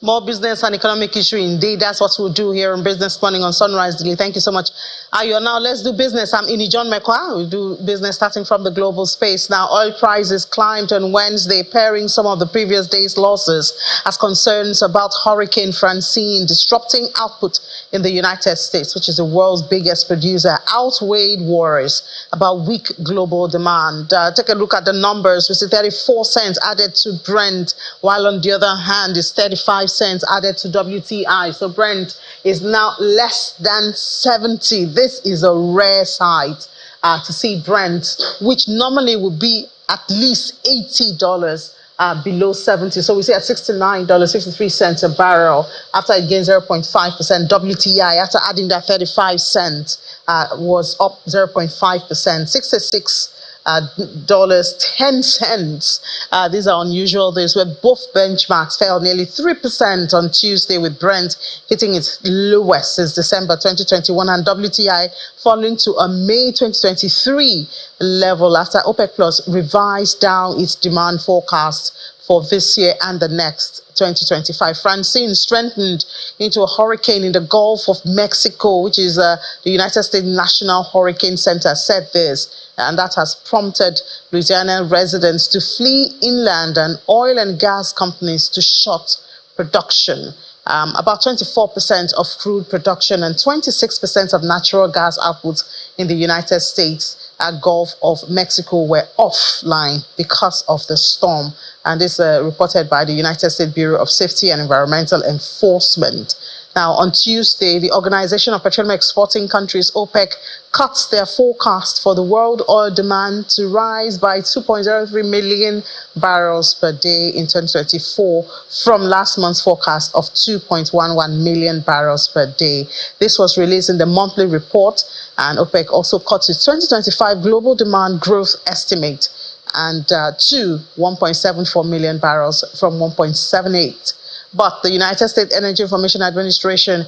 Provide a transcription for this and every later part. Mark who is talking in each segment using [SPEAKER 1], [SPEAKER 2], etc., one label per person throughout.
[SPEAKER 1] More business and economic issue indeed. That's what we'll do here on Business Morning on Sunrise Daily. Thank you so much. Ayo, now let's do business. I'm Ini John Mekwa. We'll do business starting from the global space. Now, oil prices climbed on Wednesday, pairing some of the previous day's losses as concerns about Hurricane Francine disrupting output in the United States, which is the world's biggest producer, outweighed worries about weak global demand. Take a look at the numbers. We see 34 cents added to Brent, while on the other hand, it's 35 cents added to WTI. So Brent is now less than 70. This is a rare sight to see Brent, which normally would be at least $80 below 70. So we see at $69.53 a barrel after it gained 0.5%. WTI, after adding that 35 cents, was up 0.5%. 66 dollars 10 cents. These are unusual days where both benchmarks fell nearly 3% on Tuesday, with Brent hitting its lowest since December 2021 and WTI falling to a May 2023 level after OPEC Plus revised down its demand forecast for this year and the next, 2025. Francine strengthened into a hurricane in the Gulf of Mexico, which is the United States National Hurricane Center said this, and that has prompted Louisiana residents to flee inland and oil and gas companies to shut production. About 24% of crude production and 26% of natural gas output in the United States Gulf of Mexico were offline because of the storm. And this reported by the United States Bureau of Safety and Environmental Enforcement. Now, on Tuesday, the Organization of Petroleum Exporting Countries, OPEC, cut their forecast for the world oil demand to rise by 2.03 million barrels per day in 2024 from last month's forecast of 2.11 million barrels per day. This was released in the monthly report, and OPEC also cut its 2025 global demand growth estimate and to 1.74 million barrels from 1.78. But the United States Energy Information Administration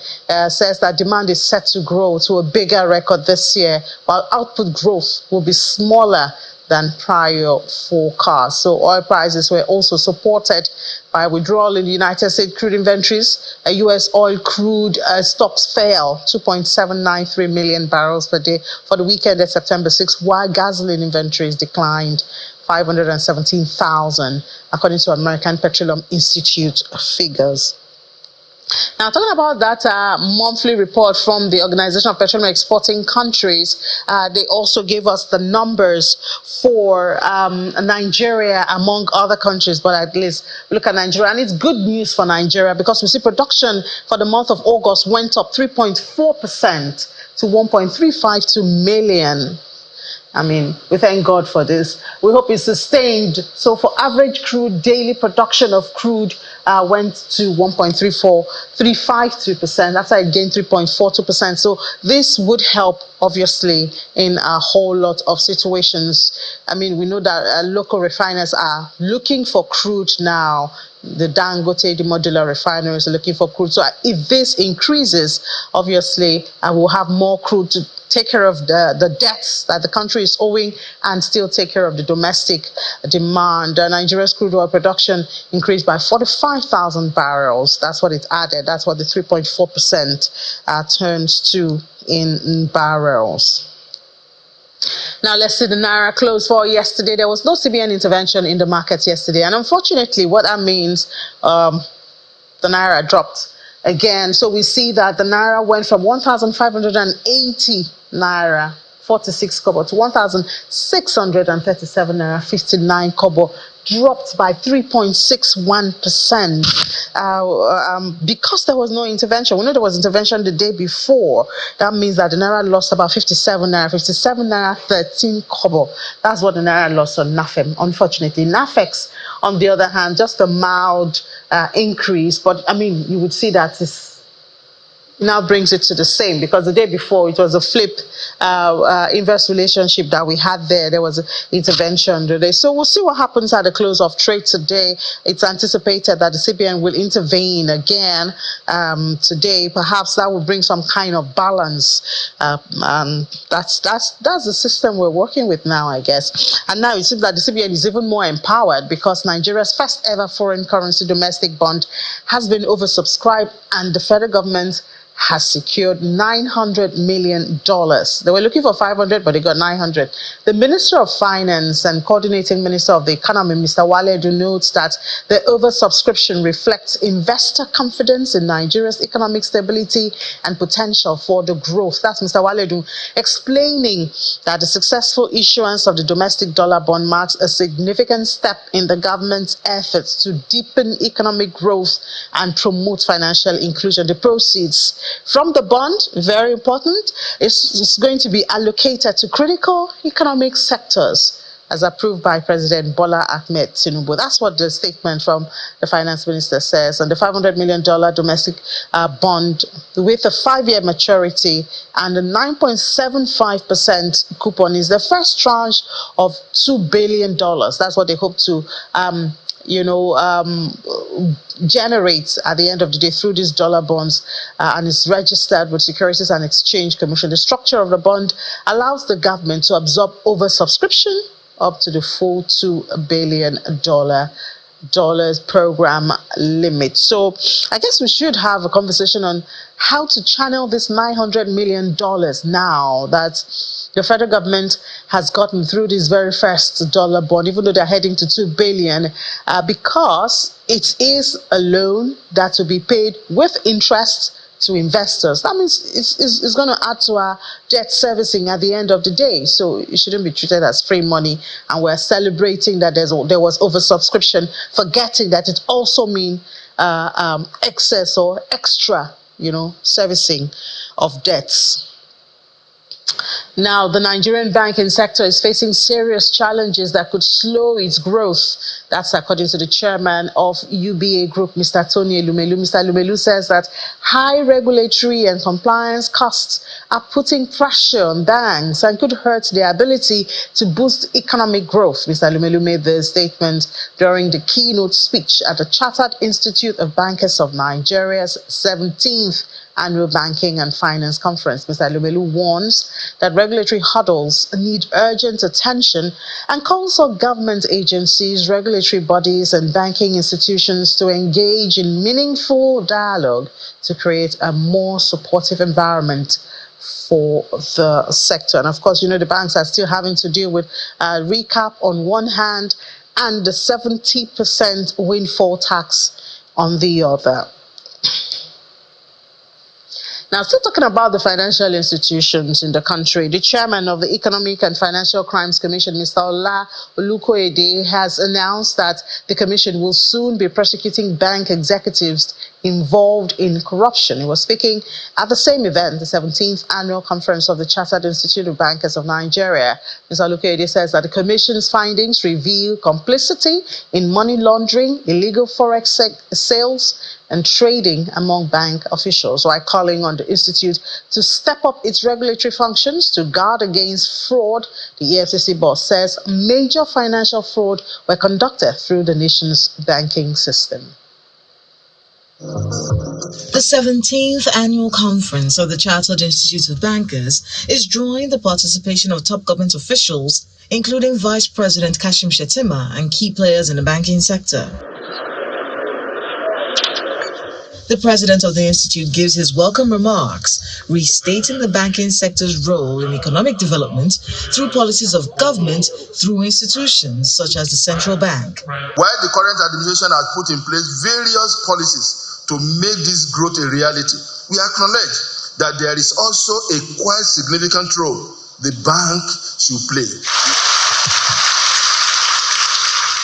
[SPEAKER 1] says that demand is set to grow to a bigger record this year, while output growth will be smaller than prior forecasts. So oil prices were also supported by withdrawal in the United States crude inventories. U.S. oil crude stocks fell 2.793 million barrels per day for the weekend at September 6, while gasoline inventories declined 517,000, according to American Petroleum Institute figures. Now, talking about that monthly report from the Organization of Petroleum Exporting Countries, they also gave us the numbers for Nigeria, among other countries, but at least look at Nigeria. And it's good news for Nigeria because we see production for the month of August went up 3.4% to 1.352 million. I mean, we thank God for this. We hope it's sustained. So for average crude, daily production of crude went to 1.35352%. After it gained 3.42%. So this would help, obviously, in a whole lot of situations. I mean, we know that local refiners are looking for crude now. The Dangote, the modular refineries are looking for crude. So if this increases, obviously, we'll have more crude to take care of the debts that the country is owing and still take care of the domestic demand. Nigeria's crude oil production increased by 45,000 barrels. That's what it added. That's what the 3.4% turns to in barrels. Now, let's see the Naira close for yesterday. There was no CBN intervention in the market yesterday. And unfortunately, what that means, the Naira dropped again. So we see that the Naira went from 1,580 Naira 46 kobo to 1,637 Naira 59 kobo, dropped by 3.61%. Because there was no intervention. We know there was intervention the day before. That means that the Naira lost about 57 Naira 13 kobo. That's what the Naira lost on NAFEM, unfortunately. NAFEX, on the other hand, just a mild increase, but I mean, you would see that now brings it to the same, because the day before it was a flip inverse relationship that we had there. There was an intervention today. So we'll see what happens at the close of trade today. It's anticipated that the CBN will intervene again today. Perhaps that will bring some kind of balance. That's the system we're working with now, I guess. And now it seems that the CBN is even more empowered, because Nigeria's first ever foreign currency domestic bond has been oversubscribed, and the federal government has secured $900 million. They were looking for 500, but they got 900. The Minister of Finance and Coordinating Minister of the Economy, Mr. Waledu, notes that the oversubscription reflects investor confidence in Nigeria's economic stability and potential for the growth. That's Mr. Waledu explaining that the successful issuance of the domestic dollar bond marks a significant step in the government's efforts to deepen economic growth and promote financial inclusion. The proceeds from the bond, very important, is going to be allocated to critical economic sectors as approved by President Bola Ahmed Tinubu. That's what the statement from the finance minister says. And the $500 million domestic bond with a 5-year maturity and a 9.75% coupon is the first tranche of $2 billion. That's what they hope to generates at the end of the day through these dollar bonds, and is registered with Securities and Exchange Commission. The structure of the bond allows the government to absorb oversubscription up to the full $2 billion program limit. So I guess we should have a conversation on how to channel this $900 million now that the federal government has gotten through this very first dollar bond, even though they're heading to $2 billion, because it is a loan that will be paid with interest to investors. That means it's going to add to our debt servicing at the end of the day. So it shouldn't be treated as free money. And we're celebrating that there was oversubscription, forgetting that it also means excess or extra, servicing of debts. Now, the Nigerian banking sector is facing serious challenges that could slow its growth. That's according to the chairman of UBA Group, Mr. Tony Elumelu. Mr. Elumelu says that high regulatory and compliance costs are putting pressure on banks and could hurt their ability to boost economic growth. Mr. Elumelu made the statement during the keynote speech at the Chartered Institute of Bankers of Nigeria's 17th Annual Banking and Finance Conference. Mr. Elumelu warns that regulatory hurdles need urgent attention and calls on government agencies, regulatory bodies, and banking institutions to engage in meaningful dialogue to create a more supportive environment for the sector. And of course, the banks are still having to deal with recap on one hand and the 70% windfall tax on the other. Now, still talking about the financial institutions in the country, the chairman of the Economic and Financial Crimes Commission, Mr. Ola Olukoyede, has announced that the commission will soon be prosecuting bank executives involved in corruption. He was speaking at the same event, the 17th Annual Conference of the Chartered Institute of Bankers of Nigeria. Mr. Olukoyede says that the commission's findings reveal complicity in money laundering, illegal forex sales, and trading among bank officials, while calling on the institute to step up its regulatory functions to guard against fraud. The EFCC boss says major financial fraud were conducted through the nation's banking system.
[SPEAKER 2] The 17th Annual Conference of the Chartered Institute of Bankers is drawing the participation of top government officials, including Vice President Kashim Shettima and key players in the banking sector. The president of the institute gives his welcome remarks, restating the banking sector's role in economic development through policies of government through institutions such as the central bank.
[SPEAKER 3] While the current administration has put in place various policies to make this growth a reality, we acknowledge that there is also a quite significant role the bank should play.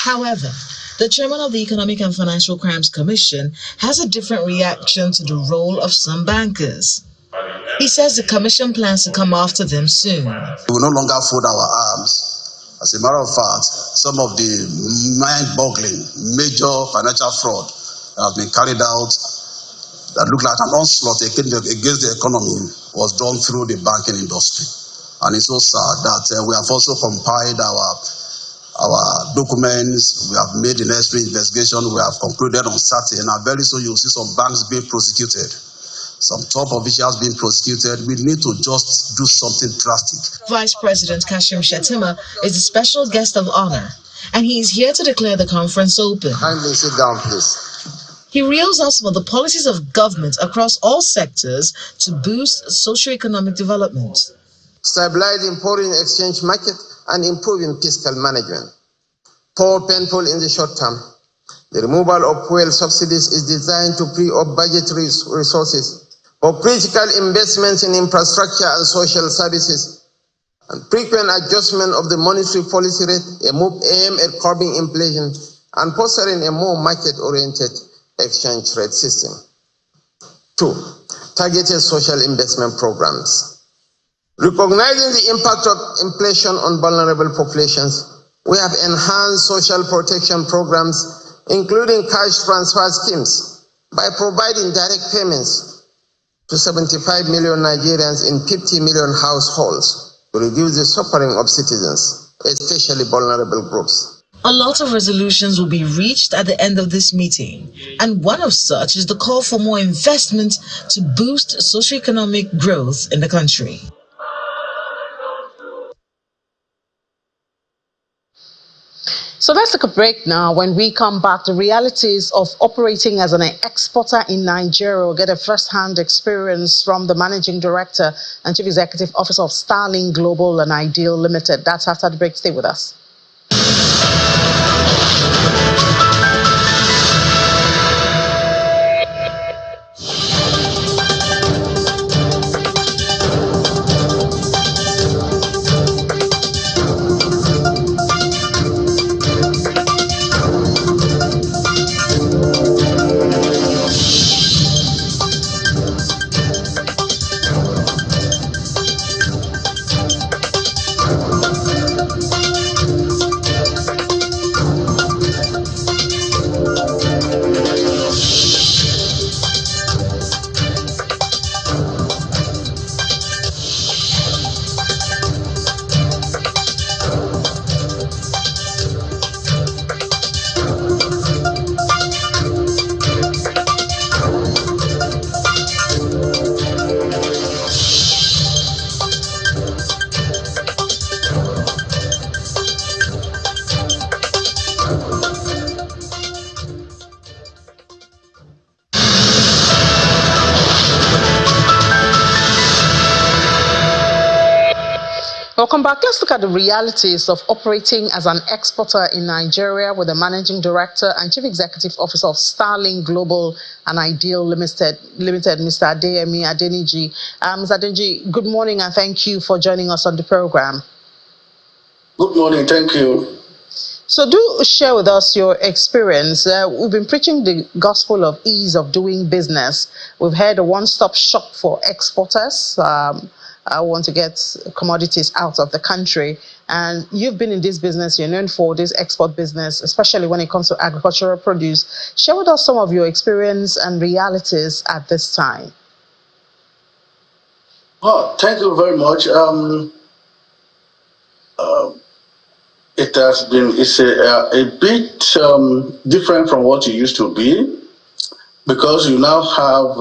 [SPEAKER 2] However, the chairman of the Economic and Financial Crimes Commission has a different reaction to the role of some bankers. He says the commission plans to come after them soon.
[SPEAKER 3] We will no longer fold our arms. As a matter of fact, some of the mind-boggling major financial fraud that has been carried out that looked like an onslaught against the economy was done through the banking industry. And it's so sad that we have also compiled our documents, we have made the necessary investigation, we have concluded on certain, and very soon you'll see some banks being prosecuted, some top officials being prosecuted. We need to just do something drastic.
[SPEAKER 2] Vice President Kashim Shettima is the special guest of honor, and he is here to declare the conference open.
[SPEAKER 3] Kindly sit down, please.
[SPEAKER 2] He reels out some of the policies of government across all sectors to boost socio-economic development.
[SPEAKER 4] Stabilizing foreign exchange market and improving fiscal management. For painful in the short term, the removal of fuel subsidies is designed to free up budgetary resources for critical investments in infrastructure and social services, and frequent adjustment of the monetary policy rate, a move aimed at curbing inflation and fostering a more market-oriented exchange rate system. 2. Targeted social investment programs. Recognizing the impact of inflation on vulnerable populations, we have enhanced social protection programs, including cash transfer schemes, by providing direct payments to 75 million Nigerians in 50 million households to reduce the suffering of citizens, especially vulnerable groups.
[SPEAKER 2] A lot of resolutions will be reached at the end of this meeting, and one of such is the call for more investment to boost socioeconomic growth in the country.
[SPEAKER 1] So let's take a break now. When we come back, the realities of operating as an exporter in Nigeria. We'll get a first-hand experience from the Managing Director and Chief Executive Officer of Starling Global and Ideal Limited. That's after the break. Stay with us. Welcome back. Let's look at the realities of operating as an exporter in Nigeria with the Managing Director and Chief Executive Officer of Starling Global and Ideal Limited, Mr. Adeyemi Adeniji. Mr. Adeniji, good morning and thank you for joining us on the program.
[SPEAKER 5] Good morning. Thank you.
[SPEAKER 1] So do share with us your experience. We've been preaching the gospel of ease of doing business. We've had a one-stop shop for exporters. I want to get commodities out of the country. And you've been in this business, you're known for this export business, especially when it comes to agricultural produce. Share with us some of your experience and realities at this time.
[SPEAKER 5] Well, thank you very much. It's a bit different from what it used to be, because you now have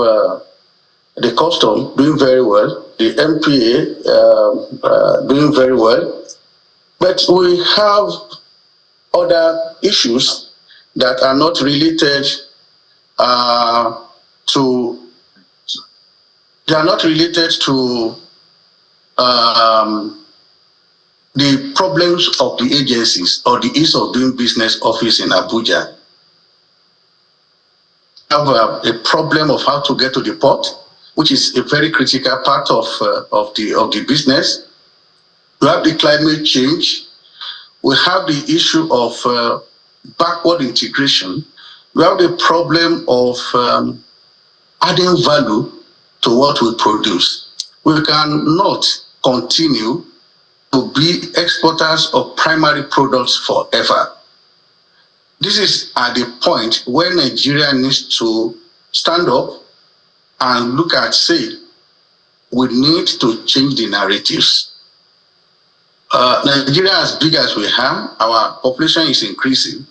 [SPEAKER 5] the custom doing very well, the MPA doing very well, but we have other issues that are not related to the problems of the agencies or the ease of doing business office in Abuja. We have a problem of how to get to the port, which is a very critical part of the business. We have the climate change. We have the issue of backward integration. We have the problem of adding value to what we produce. We cannot continue to be exporters of primary products forever. This is at the point where Nigeria needs to stand up and look at, say, we need to change the narratives. Nigeria, as big as we are, our population is increasing.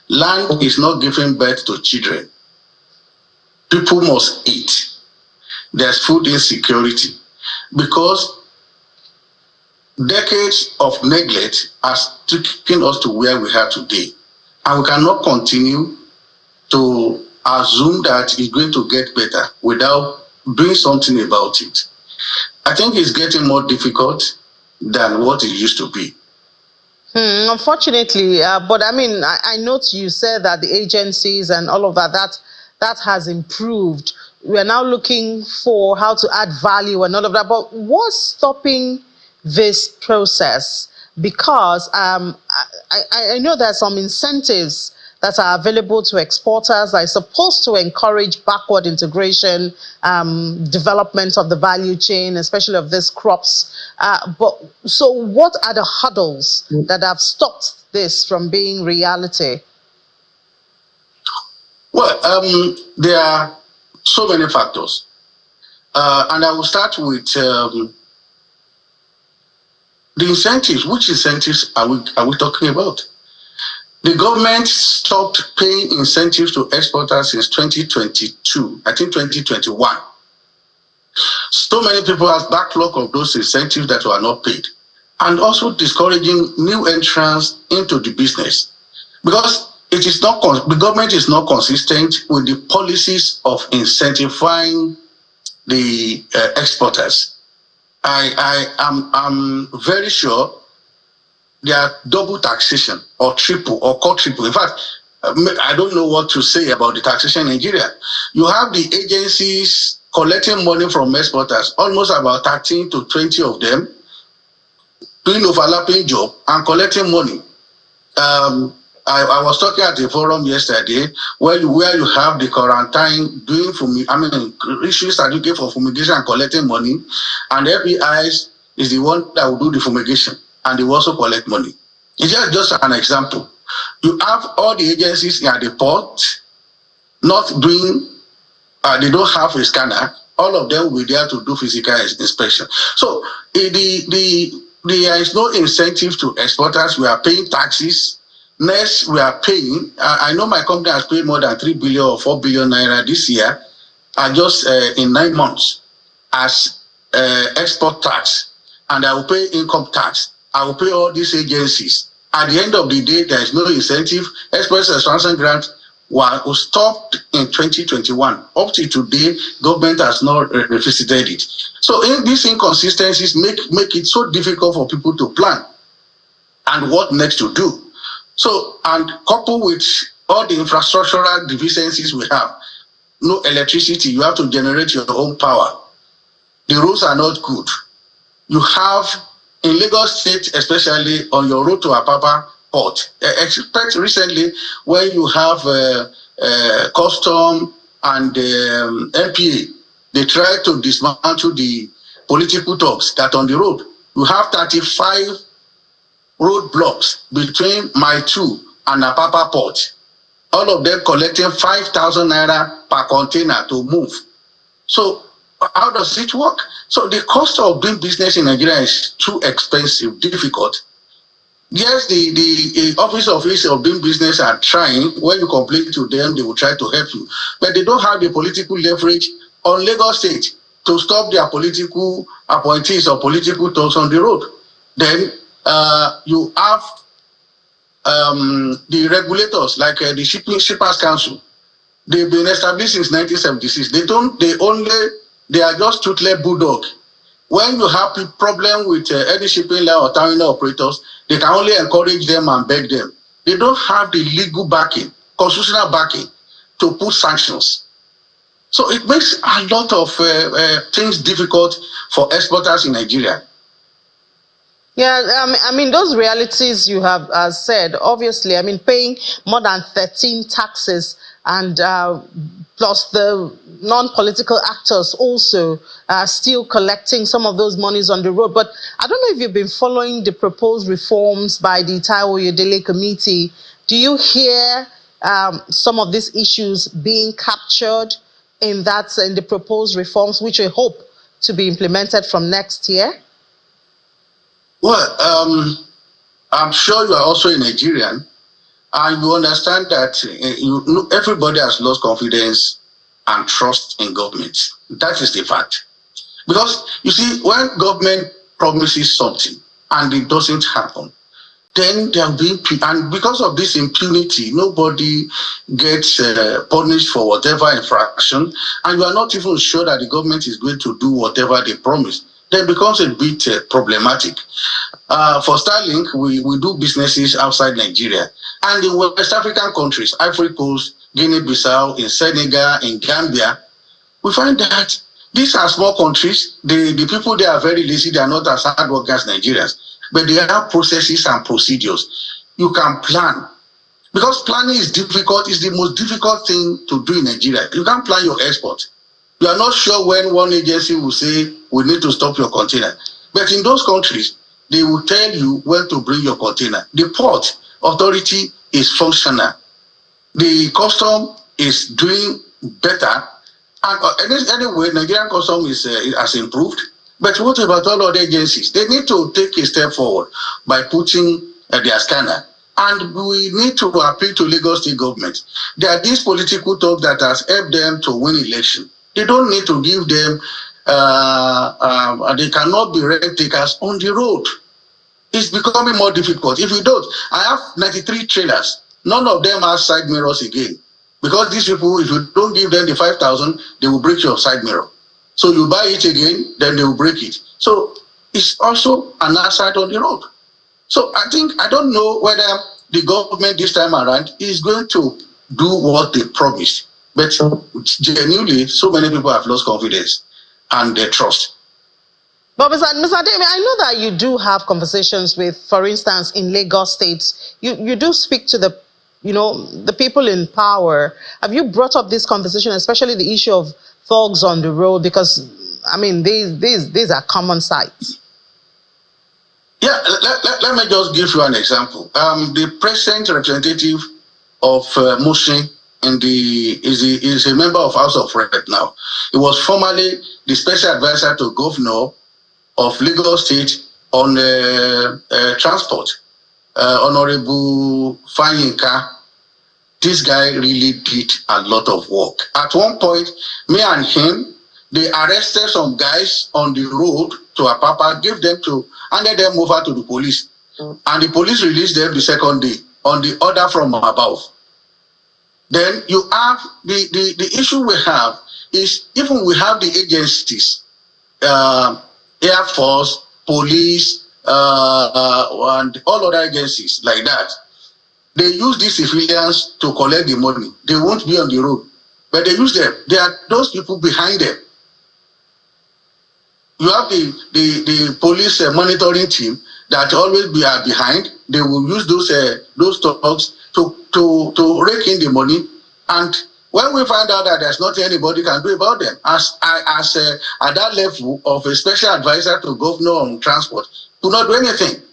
[SPEAKER 5] Land is not giving birth to children. People must eat. There's food insecurity because decades of neglect has taken us to where we are today. And we cannot continue to assume that it's going to get better without doing something about it. I think it's getting more difficult than what it used to be.
[SPEAKER 1] Unfortunately, but I mean, I note you said that the agencies and all of that has improved. We are now looking for how to add value and all of that. But what's stopping this process? Because I know there are some incentives that are available to exporters that are supposed to encourage backward integration, development of the value chain, especially of these crops. But so what are the hurdles that have stopped this from being reality?
[SPEAKER 5] Well, there are so many factors. And I will start with the incentives. Which incentives are we talking about? The government stopped paying incentives to exporters since 2022, I think 2021. So many people have backlog of those incentives that were not paid, and also discouraging new entrants into the business because it is not the government is not consistent with the policies of incentivizing the exporters. I'm very sure there are double taxation or triple or quadruple. In fact, I don't know what to say about the taxation in Nigeria. You have the agencies collecting money from exporters, almost about 13 to 20 of them, doing overlapping job and collecting money. I was talking at a forum yesterday where you have the quarantine doing issuing certificate for fumigation and collecting money, and FBI is the one that will do the fumigation and they will also collect money. It's just an example. You have all the agencies at the port not doing, they don't have a scanner. All of them will be there to do physical inspection. So there is no incentive to exporters. We are paying taxes. Next, we are paying. I know my company has paid more than 3 billion or 4 billion naira this year, just in 9 months as export tax, and I will pay income tax. I will pay all these agencies. At the end of the day, there is no incentive. Express expansion grant was stopped in 2021. Up to today, government has not revisited it. So these inconsistencies make it so difficult for people to plan and what next to do. So, and coupled with all the infrastructural deficiencies we have, no electricity, you have to generate your own power. The roads are not good. You have, in Lagos State, especially on your road to Apapa Port, expect recently when you have custom and MPA, they try to dismantle the political talks that on the road. You have 35 roadblocks between Mile 2 and Apapa Port. All of them collecting 5,000 naira per container to move. So how does it work? So the cost of doing business in Nigeria is too expensive, difficult. Yes, the office of doing business are trying. When you complain to them, they will try to help you. But they don't have the political leverage on Lagos State to stop their political appointees or political talks on the road. Then you have the regulators like the Shippers Council. They've been established since 1976. They are just toothless bulldog. When you have a problem with any shipping line or terminal operators, they can only encourage them and beg them. They don't have the legal backing, constitutional backing to put sanctions. So it makes a lot of things difficult for exporters in Nigeria.
[SPEAKER 1] Yeah, I mean, those realities you have said, obviously, I mean, paying more than 13 taxes and plus the non-political actors also still collecting some of those monies on the road. But I don't know if you've been following the proposed reforms by the Taiwo Oyedele Committee. Do you hear some of these issues being captured in the proposed reforms, which we hope to be implemented from next year?
[SPEAKER 5] Well, I'm sure you are also a Nigerian, and you understand that everybody has lost confidence and trust in government. That is the fact. Because you see, when government promises something and it doesn't happen, then they are being, and because of this impunity, nobody gets punished for whatever infraction, and you are not even sure that the government is going to do whatever they promise. Then it becomes a bit problematic. For Starlink, we do businesses outside Nigeria, and in West African countries, Ivory Coast, Guinea-Bissau, in Senegal, in Gambia, we find that these are small countries. The people there are very lazy. They are not as hard working as Nigerians, but they have processes and procedures. You can plan, because planning is difficult. It's the most difficult thing to do in Nigeria. You can't plan your export. You are not sure when one agency will say, we need to stop your container. But in those countries, they will tell you when to bring your container. The port authority is functional. The custom is doing better. And anyway, Nigerian custom has improved. But what about all other agencies? They need to take a step forward by putting their scanner. And we need to appeal to Lagos State government. There are these political talk that has helped them to win election. They don't need to give them, they cannot be rent takers on the road. It's becoming more difficult. If you don't, I have 93 trailers. None of them have side mirrors again. Because these people, if you don't give them the 5,000, they will break your side mirror. So you buy it again, then they will break it. So it's also an asset on the road. So I don't know whether the government this time around is going to do what they promised. But genuinely, so many people have lost confidence and their trust.
[SPEAKER 1] But Mr. Adeyemi, I know that you do have conversations with, for instance, in Lagos State, you do speak to the people in power. Have you brought up this conversation, especially the issue of thugs on the road? Because, I mean, these are common sights.
[SPEAKER 5] Yeah, let me just give you an example. The present representative of Mushin is a member of House of Rep now. He was formerly the special advisor to Governor of Lagos State on transport, Honorable Fanyinka. This guy really did a lot of work. At one point, me and him, they arrested some guys on the road to Apapa, handed them over to the police. And the police released them the second day on the order from above. Then you have the issue we have is, even we have the agencies, Air Force, police, and all other agencies like that. They use these civilians to collect the money. They won't be on the road, but they use them. There are those people behind them. You have the police monitoring team that always be behind. They will use those thugs to rake in the money. And when we find out that there's nothing anybody can do about them, at that level of a special advisor to governor on transport, do not do anything.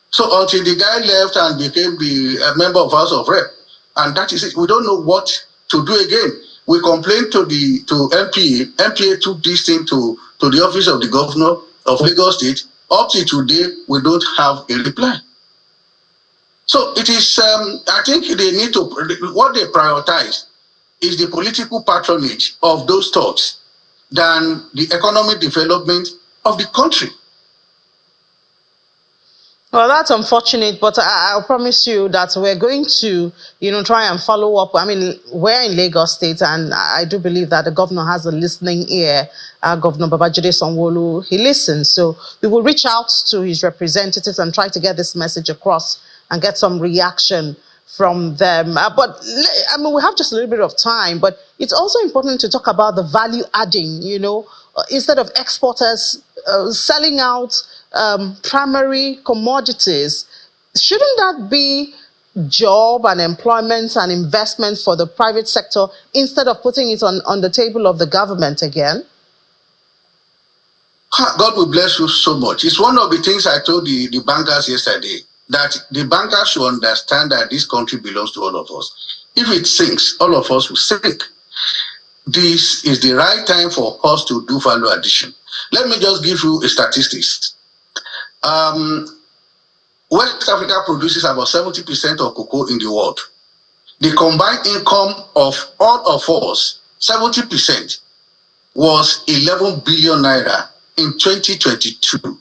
[SPEAKER 5] So until the guy left and became the member of House of Rep, and that is it. We don't know what to do again. We complained to MPA. MPA took this thing to the office of the governor of Lagos State. Up to today, we don't have a reply. So it is, I think they need to, what they prioritize is the political patronage of those thugs than the economic development of the country.
[SPEAKER 1] Well, that's unfortunate, but I'll promise you that we're going to, try and follow up. I mean, we're in Lagos State, and I do believe that the governor has a listening ear. Governor Babajide Sanwo-Olu, he listens. So we will reach out to his representatives and try to get this message across and get some reaction from them. But I mean, we have just a little bit of time, but it's also important to talk about the value adding, instead of exporters selling out primary commodities. Shouldn't that be job and employment and investment for the private sector instead of putting it on the table of the government again?
[SPEAKER 5] God will bless you so much. It's one of the things I told the bankers yesterday, that the bankers should understand that this country belongs to all of us. If it sinks, all of us will sink. this is the right time for us to do value addition. Let me just give you a statistics. West Africa produces about 70% of cocoa in the world. The combined income of all of us, 70%, was 11 billion naira in 2022.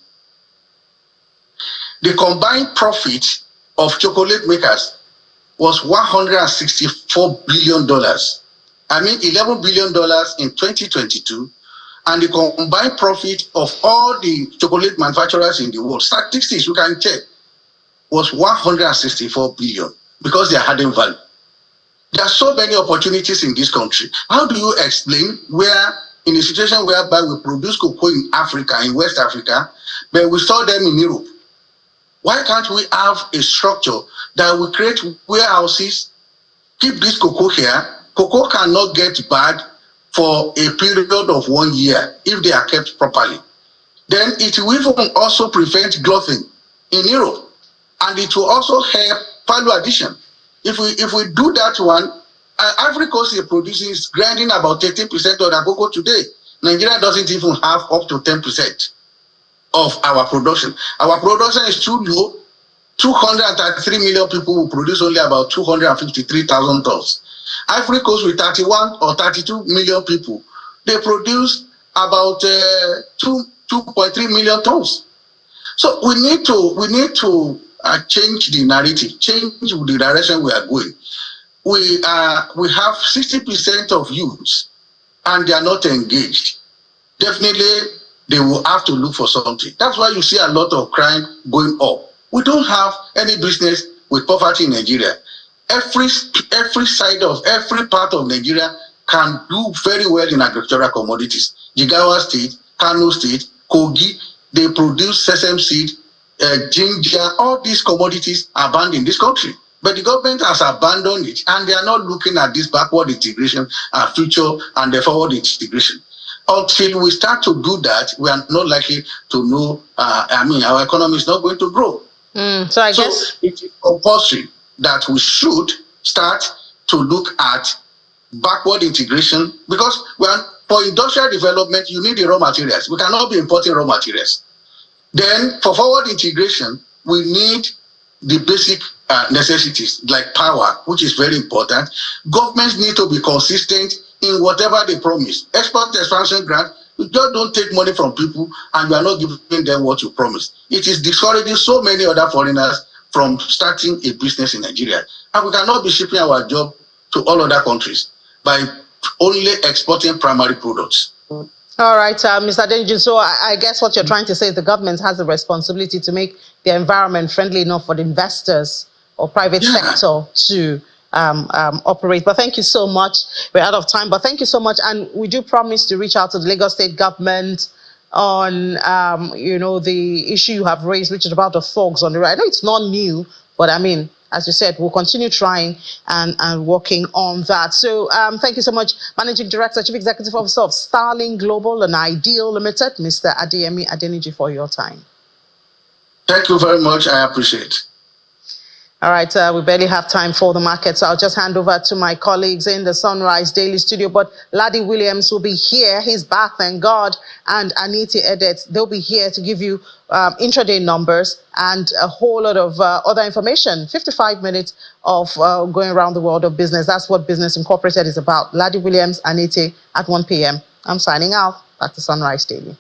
[SPEAKER 5] The combined profit of chocolate makers was $164 billion. I mean, $11 billion in 2022. And the combined profit of all the chocolate manufacturers in the world, statistics you can check, was 164 billion because they are adding value. There are so many opportunities in this country. How do you explain where, in a situation whereby we produce cocoa in Africa, in West Africa, but we sell them in Europe? Why can't we have a structure that will create warehouses, keep this cocoa here? Cocoa cannot get bad for a period of 1 year if they are kept properly. Then it will even also prevent gluttony in Europe. And it will also help value addition. If we do that one, Ivory Coast is producing, is grinding about 13% of the cocoa today. Nigeria doesn't even have up to 10% of our production. Our production is too low. 233 million people will produce only about 253,000 tons. Ivory Coast with 31 or 32 million people, they produce about 2.3 million tons. So we need to change the narrative, change the direction we are going. We have 60% of youths and they are not engaged. Definitely, they will have to look for something. That's why you see a lot of crime going up. We don't have any business with poverty in Nigeria. Every side of every part of Nigeria can do very well in agricultural commodities. Jigawa State, Kano State, Kogi, they produce sesame seed, ginger, all these commodities are banned in this country. But the government has abandoned it, and they are not looking at this backward integration and future and the forward integration. Until we start to do that, we are not likely to know, our economy is not going to grow.
[SPEAKER 1] So I guess
[SPEAKER 5] it is compulsory that we should start to look at backward integration, because for industrial development, you need the raw materials. We cannot be importing raw materials. Then for forward integration, we need the basic necessities like power, which is very important. Governments need to be consistent in whatever they promise. Export expansion grant, you just don't take money from people and you are not giving them what you promised. It is discouraging so many other foreigners from starting a business in Nigeria. And we cannot be shipping our job to all other countries by only exporting primary products.
[SPEAKER 1] All right, Mr. Adeniji, so I guess what you're trying to say is the government has the responsibility to make the environment friendly enough for the investors or private sector to operate. But thank you so much. We're out of time, but thank you so much. And we do promise to reach out to the Lagos State government on, the issue you have raised, which is about the fogs on the road. I know it's not new, but I mean, as you said, we'll continue trying and working on that. So thank you so much, Managing Director, Chief Executive Officer of Starling Global and Ideal Limited, Mr. Adeyemi Adeniji, for your time.
[SPEAKER 5] Thank you very much. I appreciate it.
[SPEAKER 1] All right, we barely have time for the market, so I'll just hand over to my colleagues in the Sunrise Daily Studio. But Laddie Williams will be here. He's back, thank God. And Anita Edet, they'll be here to give you intraday numbers and a whole lot of other information. 55 minutes of going around the world of business. That's what Business Incorporated is about. Laddie Williams, Anita at 1 p.m. I'm signing out. Back to Sunrise Daily.